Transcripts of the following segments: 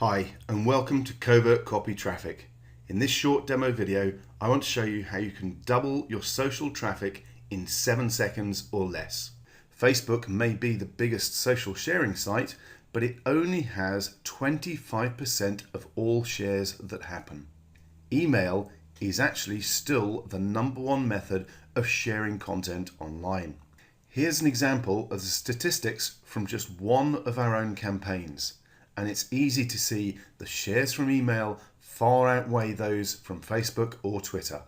Hi and welcome to Covert Copy Traffic. In this short demo video, I want to show you how you can double your social traffic in 7 seconds or less. Facebook may be the biggest social sharing site, but it only has 25% of all shares that happen. Email is actually still the #1 method of sharing content online. Here's an example of the statistics from just one of our own campaigns. And it's easy to see the shares from email far outweigh those from Facebook or Twitter.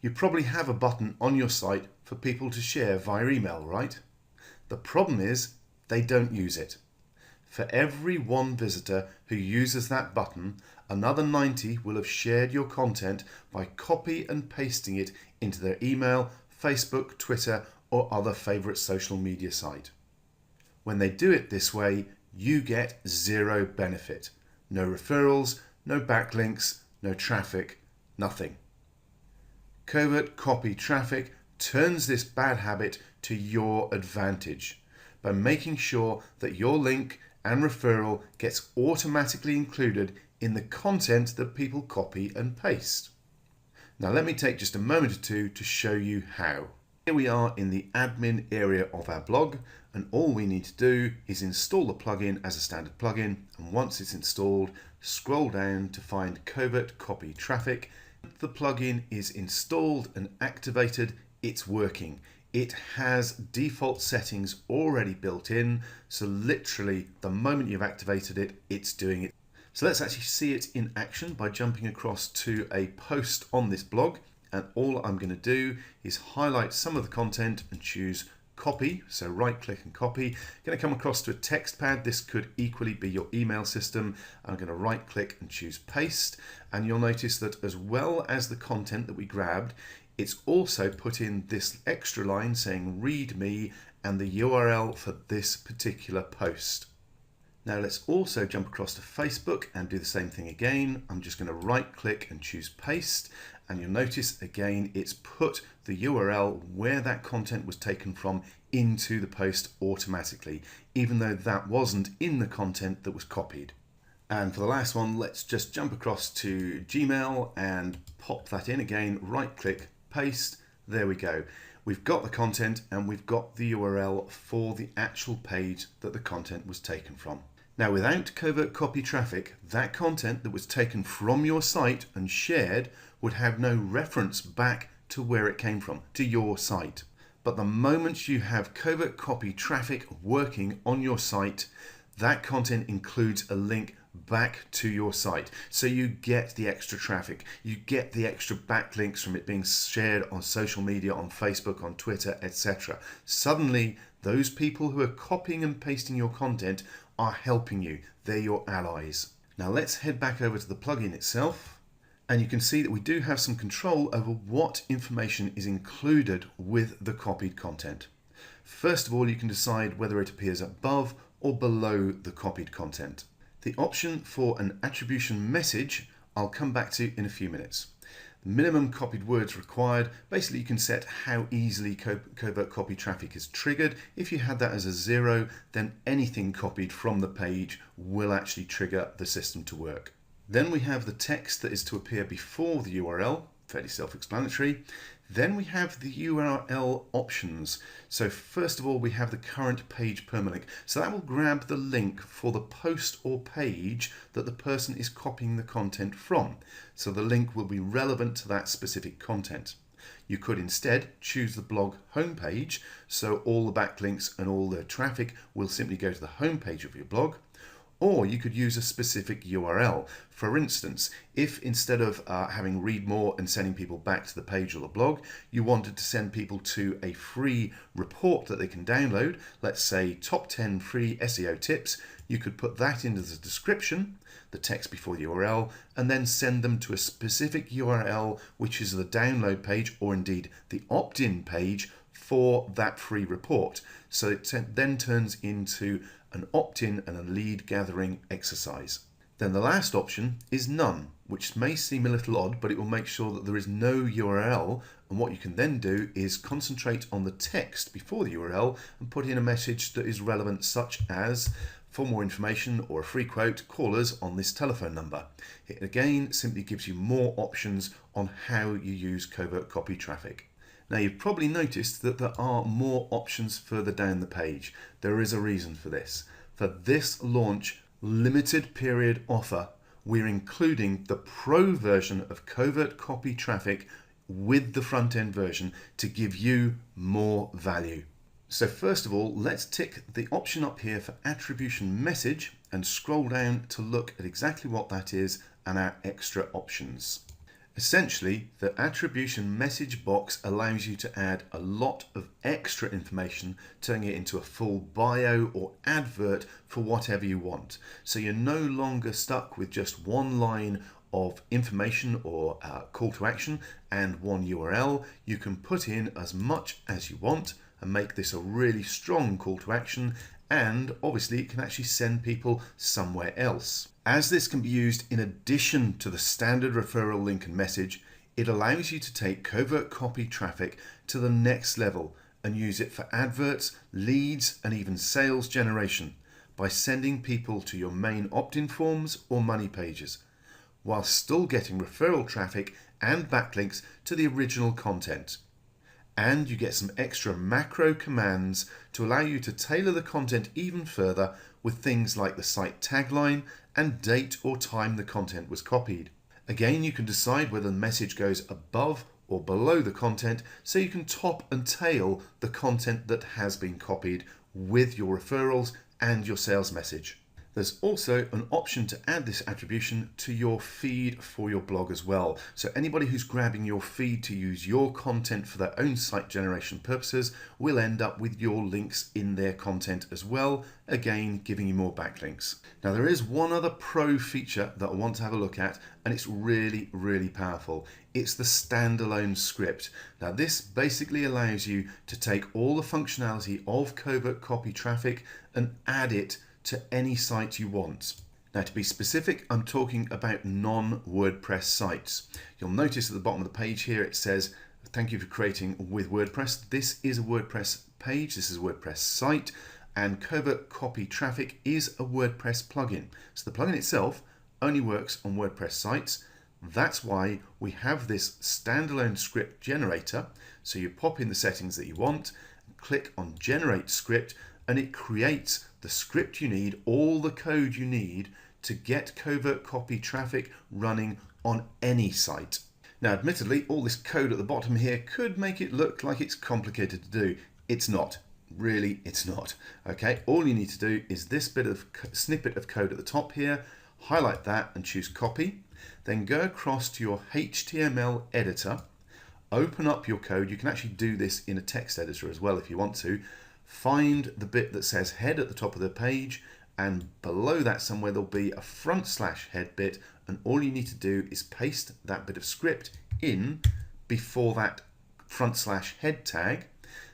You probably have a button on your site for people to share via email, right? The problem is they don't use it. For every one visitor who uses that button, another 90 will have shared your content by copy and pasting it into their email, Facebook, Twitter, or other favorite social media site. When they do it this way, you get zero benefit. No referrals, no backlinks, no traffic, nothing. Covert Copy Traffic turns this bad habit to your advantage by making sure that your link and referral gets automatically included in the content that people copy and paste. Now let me take just a moment or two to show you how. Here we are in the admin area of our blog, and all we need to do is install the plugin as a standard plugin, and once it's installed, scroll down to find Covert Copy Traffic. The plugin is installed and activated, it's working. It has default settings already built in, so literally the moment you've activated it, it's doing it. So let's actually see it in action by jumping across to a post on this blog. And all I'm going to do is highlight some of the content and choose copy. So right click and copy. Going to come across to a text pad. This could equally be your email system. I'm going to right click and choose paste. And you'll notice that as well as the content that we grabbed, it's also put in this extra line saying read me and the URL for this particular post. Now let's also jump across to Facebook and do the same thing again. I'm just going to right click and choose paste, and you'll notice again it's put the URL where that content was taken from into the post automatically, even though that wasn't in the content that was copied. And for the last one, let's just jump across to Gmail and pop that in again, right click, paste, there we go. We've got the content and we've got the URL for the actual page that the content was taken from. Now without Covert Copy Traffic, that content that was taken from your site and shared would have no reference back to where it came from, to your site. But the moment you have Covert Copy Traffic working on your site, that content includes a link back to your site. So you get the extra traffic, you get the extra backlinks from it being shared on social media, on Facebook, on Twitter, etc. Suddenly, those people who are copying and pasting your content are helping you. They're your allies. Now let's head back over to the plugin itself. And you can see that we do have some control over what information is included with the copied content. First of all, you can decide whether it appears above or below the copied content. The option for an attribution message I'll come back to in a few minutes. The minimum copied words required, basically you can set how easily covert copy traffic is triggered. If you had that as a 0, then anything copied from the page will actually trigger the system to work. Then we have the text that is to appear before the URL, fairly self-explanatory. Then we have the URL options. So first of all, we have the current page permalink. So that will grab the link for the post or page that the person is copying the content from. So the link will be relevant to that specific content. You could instead choose the blog homepage, so all the backlinks and all the traffic will simply go to the homepage of your blog. Or you could use a specific URL. For instance, if instead of having read more and sending people back to the page or the blog, you wanted to send people to a free report that they can download, let's say top 10 free SEO tips, you could put that into the description, the text before the URL, and then send them to a specific URL, which is the download page or indeed the opt-in page for that free report. So it then turns into an opt-in and a lead gathering exercise. Then the last option is none, which may seem a little odd, but it will make sure that there is no URL. And what you can then do is concentrate on the text before the URL and put in a message that is relevant, such as For more information or a free quote, call us on this telephone number. It again simply gives you more options on how you use covert copy traffic. Now, you've probably noticed that there are more options further down the page. There is a reason for this. For this launch limited period offer, we're including the pro version of covert copy traffic with the front end version to give you more value. So first of all, let's tick the option up here for attribution message and scroll down to look at exactly what that is and our extra options. Essentially, the attribution message box allows you to add a lot of extra information, turning it into a full bio or advert for whatever you want. So you're no longer stuck with just one line of information or call to action and one URL. You can put in as much as you want and make this a really strong call to action, and obviously it can actually send people somewhere else. As this can be used in addition to the standard referral link and message, it allows you to take covert copy traffic to the next level and use it for adverts, leads, and even sales generation by sending people to your main opt-in forms or money pages, while still getting referral traffic and backlinks to the original content. And you get some extra macro commands to allow you to tailor the content even further with things like the site tagline and date or time the content was copied. Again, you can decide whether the message goes above or below the content, so you can top and tail the content that has been copied with your referrals and your sales message. There's also an option to add this attribution to your feed for your blog as well. So anybody who's grabbing your feed to use your content for their own site generation purposes will end up with your links in their content as well, again giving you more backlinks. Now, there is one other pro feature that I want to have a look at, and it's really, really powerful. It's the standalone script. Now, this basically allows you to take all the functionality of covert copy traffic and add it to any site you want. Now, to be specific, I'm talking about non-WordPress sites. You'll notice at the bottom of the page here it says, thank you for creating with WordPress. This is a WordPress page, this is a WordPress site, and covert copy traffic is a WordPress plugin. So the plugin itself only works on WordPress sites. That's why we have this standalone script generator. So you pop in the settings that you want, click on generate script, and it creates the script you need, all the code you need to get covert copy traffic running on any site. Now, admittedly, all this code at the bottom here could make it look like it's complicated to do. It's not. Really, it's not. Okay, all you need to do is this bit of snippet of code at the top here, highlight that and choose copy, then go across to your HTML editor, open up your code. You can actually do this in a text editor as well if you want to. Find the bit that says head at the top of the page, and below that somewhere there'll be a /head bit, and all you need to do is paste that bit of script in before that /head tag.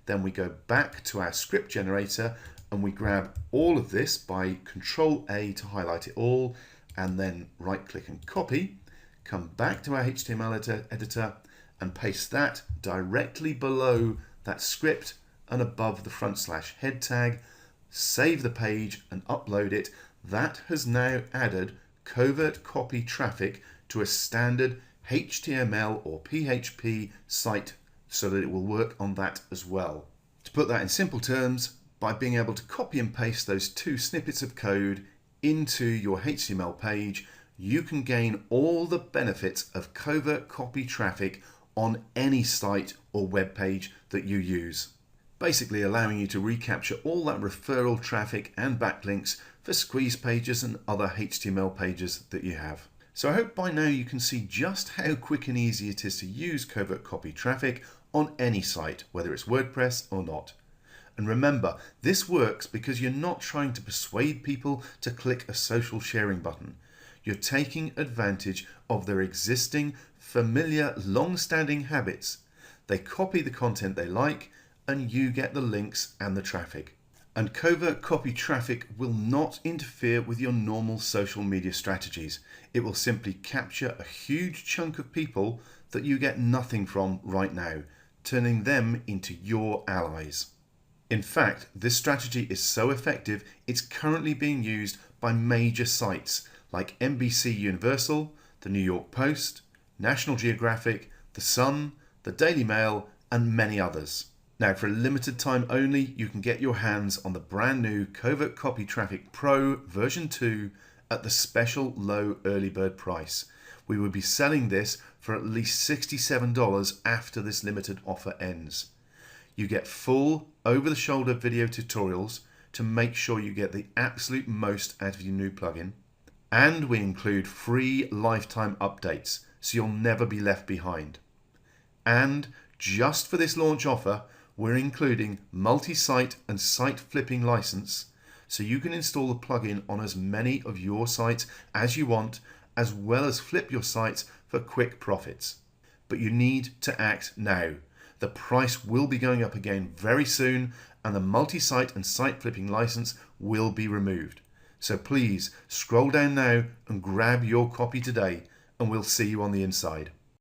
Then we go back to our script generator and we grab all of this by Control A to highlight it all, and then right click and copy, come back to our HTML editor and paste that directly below that script and above the /head tag, save the page and upload it. That has now added covert copy traffic to a standard HTML or PHP site so that it will work on that as well. To put that in simple terms, by being able to copy and paste those two snippets of code into your HTML page, you can gain all the benefits of covert copy traffic on any site or web page that you use, basically allowing you to recapture all that referral traffic and backlinks for squeeze pages and other HTML pages that you have. So I hope by now you can see just how quick and easy it is to use covert copy traffic on any site, whether it's WordPress or not. And remember, this works because you're not trying to persuade people to click a social sharing button. You're taking advantage of their existing, familiar, long-standing habits. They copy the content they like, and you get the links and the traffic. And covert copy traffic will not interfere with your normal social media strategies. It will simply capture a huge chunk of people that you get nothing from right now, turning them into your allies. In fact, this strategy is so effective, it's currently being used by major sites like NBC Universal, the New York Post, National Geographic, The Sun, the Daily Mail, and many others. Now, for a limited time only, you can get your hands on the brand new Covert Copy Traffic Pro version 2 at the special low early bird price. We will be selling this for at least $67 after this limited offer ends. You get full over-the-shoulder video tutorials to make sure you get the absolute most out of your new plugin. And we include free lifetime updates, so you'll never be left behind. And just for this launch offer, we're including multi-site and site flipping license, so you can install the plugin on as many of your sites as you want, as well as flip your sites for quick profits. But you need to act now. The price will be going up again very soon, and the multi-site and site flipping license will be removed. So please scroll down now and grab your copy today, and we'll see you on the inside.